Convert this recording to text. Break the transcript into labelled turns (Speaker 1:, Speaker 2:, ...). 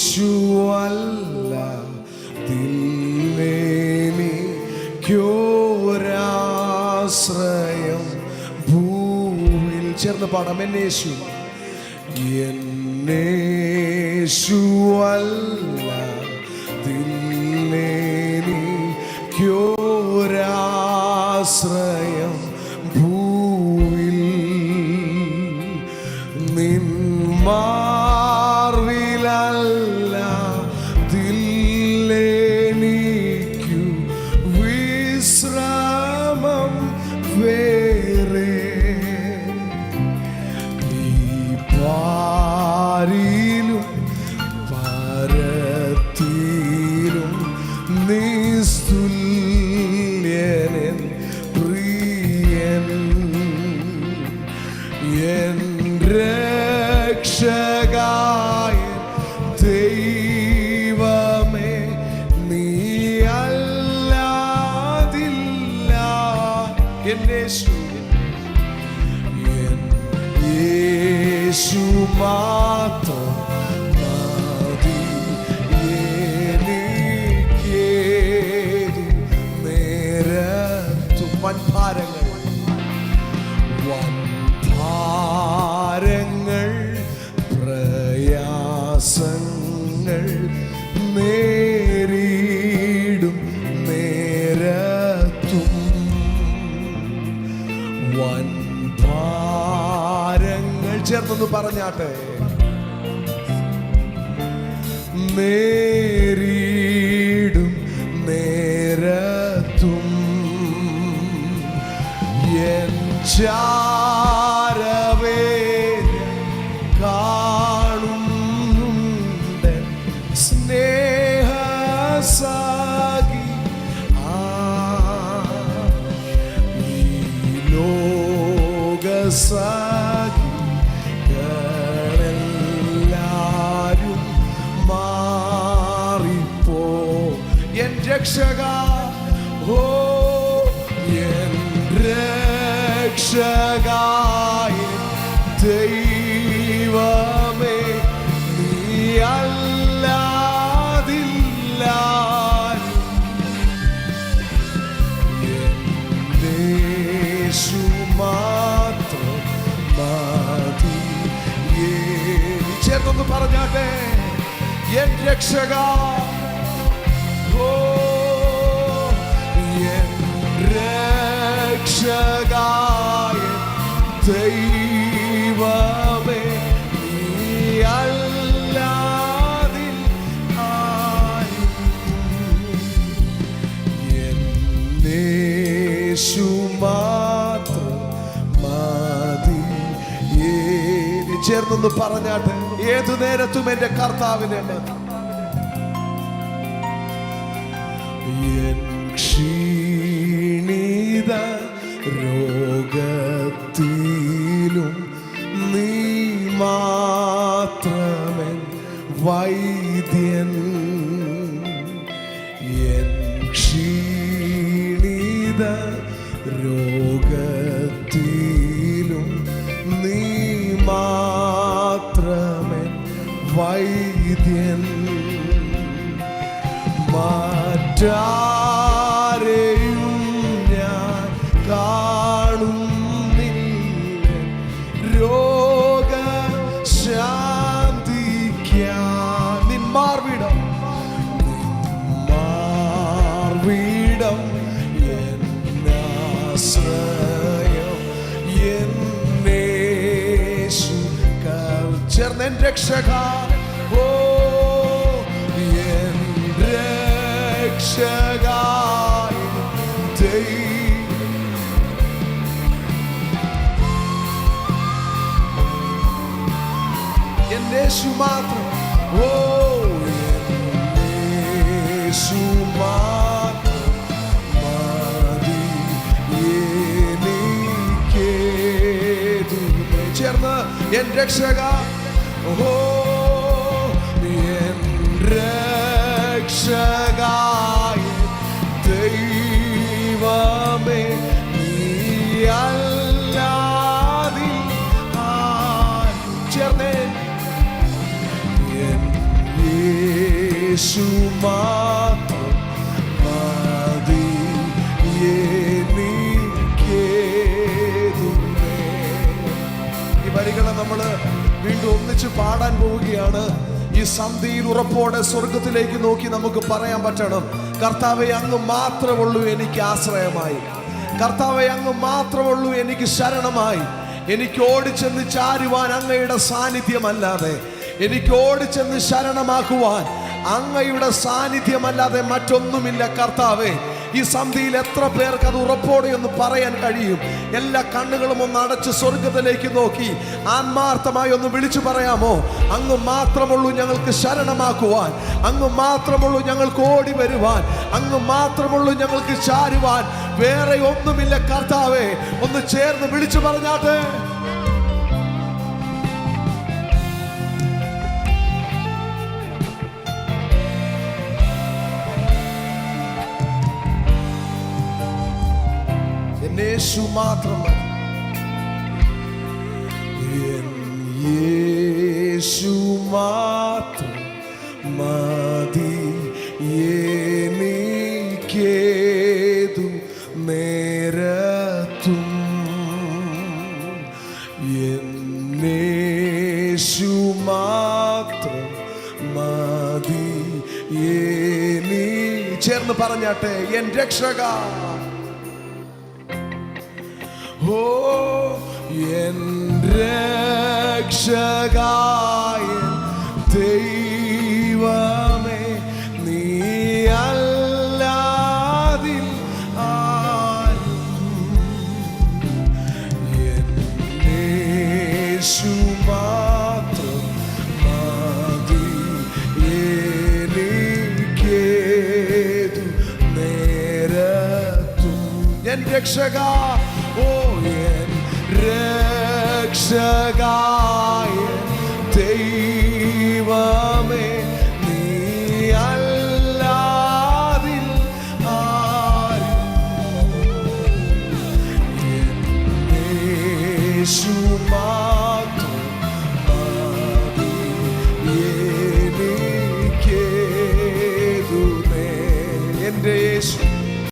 Speaker 1: യേശുവല്ലാതില്ലെനിക്കൊരാശ്രയം ഭൂവിൽ. ചേർന്ന് പാടാം. യേശുവല്ലാതില്ലെനിക്കൊരാശ്രയം ഭൂവിൽ. നിൻ മാർവിലല്ലാതില്ലെനിക്കു വിശ്രാമം വേറെ. ഈ പാരിലും പരത്തിലും നിസ്തുല്യൻ പ്രിയൻ എൻ രക്ഷകായ ദൈവമേ, നീ അല്ലാതില്ല. എൻ യേശു മാത്രം മതി എനിക്കേതു നേരത്തും. വൻഭാരങ്ങൾ പ്രയാസങ്ങൾ നേരിടും നേരത്തും. വൻഭാരങ്ങൾ ചേർത്തൊന്ന് പറഞ്ഞാട്ടെ. നേരിടും നേരത്തും എൻ ചാരവേല കാണുന്നുണ്ട് സ്നേഹസാഗി. ഈ ലോകസാഗികളെല്ലാരും മാറിപ്പോ. എൻ രക്ഷക, ഓ എൻ രക്ഷകായ ദൈവമേ, നീ അല്ലാതില്ല. യേശു മാത്രം മതി. ചേർത്തൊന്ന് പറഞ്ഞാട്ടെ. എൻ രക്ഷക, ഓ എൻ രക്ഷകായ ദൈവമേ, നീ അല്ലാതില്ല. യേശു മാത്രം മതി. ചേർന്നൊന്ന് പറഞ്ഞാട്ടെ. ഏതു നേരത്തും എന്റെ കർത്താവിനെ മതി. എൻ ക്ഷീണിത രോഗത്തിലും നീ മാത്രമേ വൈദ്യൻ. എൻ ക്ഷീണിത രോഗത്തിലും നീ മാത്രമേ വൈദ്യൻ. മറ്റാരെയും ഞാൻ കാണുന്നില്ല രോഗശാന്തിക്കാൻ. നിൻ മാർവിടം എന്നാശ്രയം എന്നേശു. ചേർന്ന് എൻ രക്ഷക, ഓ എൻ രക്ഷകായ യേശു മാത്രം. ഓ യേശു മാത്രം മതി എനിക്കേതു. ചേർന്ന് എൻ രക്ഷക, ഓ എൻ രക്ഷകായ ദൈവമേ, നീ അല്ലാതില്ല. ചേർന്ന് യേശു മാത്രം മതി എനിക്കേതുമേ. ഈ വരികളെ നമ്മൾ വീണ്ടും ഒന്നിച്ച് പാടാൻ പോവുകയാണ്. ഈ സന്ധിയിൽ ഉറപ്പോടെ സ്വർഗത്തിലേക്ക് നോക്കി നമുക്ക് പറയാൻ പറ്റണം, കർത്താവേ അങ്ങ് മാത്രമുള്ളൂ എനിക്ക് ആശ്രയമായി, കർത്താവേ അങ്ങ് മാത്രമുള്ളൂ എനിക്ക് ശരണമായി. എനിക്ക് ഓടിച്ചെന്ന് ചാരുവാൻ അങ്ങയുടെ സാന്നിധ്യമല്ലാതെ, എനിക്ക് ഓടിച്ചെന്ന് ശരണമാക്കുവാൻ അങ്ങയുടെ സാന്നിധ്യമല്ലാതെ മറ്റൊന്നുമില്ല കർത്താവേ. ഈ സന്ധിയിൽ എത്ര പേർക്ക് അത് ഉറപ്പോടെ ഒന്ന് പറയാൻ കഴിയും? എല്ലാ കണ്ണുകളും ഒന്ന് അടച്ച് സ്വർഗത്തിലേക്ക് നോക്കി ആത്മാർത്ഥമായി ഒന്ന് വിളിച്ചു പറയാമോ? അങ്ങ് മാത്രമുള്ളൂ ഞങ്ങൾക്ക് ശരണമാക്കുവാൻ, അങ്ങ് മാത്രമുള്ളൂ ഞങ്ങൾക്ക് ഓടി വരുവാൻ, അങ്ങ് മാത്രമുള്ളൂ ഞങ്ങൾക്ക് ചാരുവാൻ, വേറെ ഒന്നുമില്ല കർത്താവേ. ഒന്ന് ചേർന്ന് വിളിച്ചു പറഞ്ഞാട്ടെ. യേശു മാത്രം മതി, യേശു മാത്രം മതി എനിക്കേതു നേരത്തും, യേശു മാത്രം മതി ചേർന്ന് പറഞ്ഞാട്ടെ. എൻ രക്ഷക, ഓ എൻ രക്ഷകായ ദൈവമേ, നീ അല്ലാതിൽ ആരും, യേശു മാത്രം മതി എനിക്കേതു നേരത്തും. എൻ രക്ഷക, ഓ എൻ രക്ഷകായ ദൈവമേ, നീ അല്ലാതിൽ ആരും, യേശു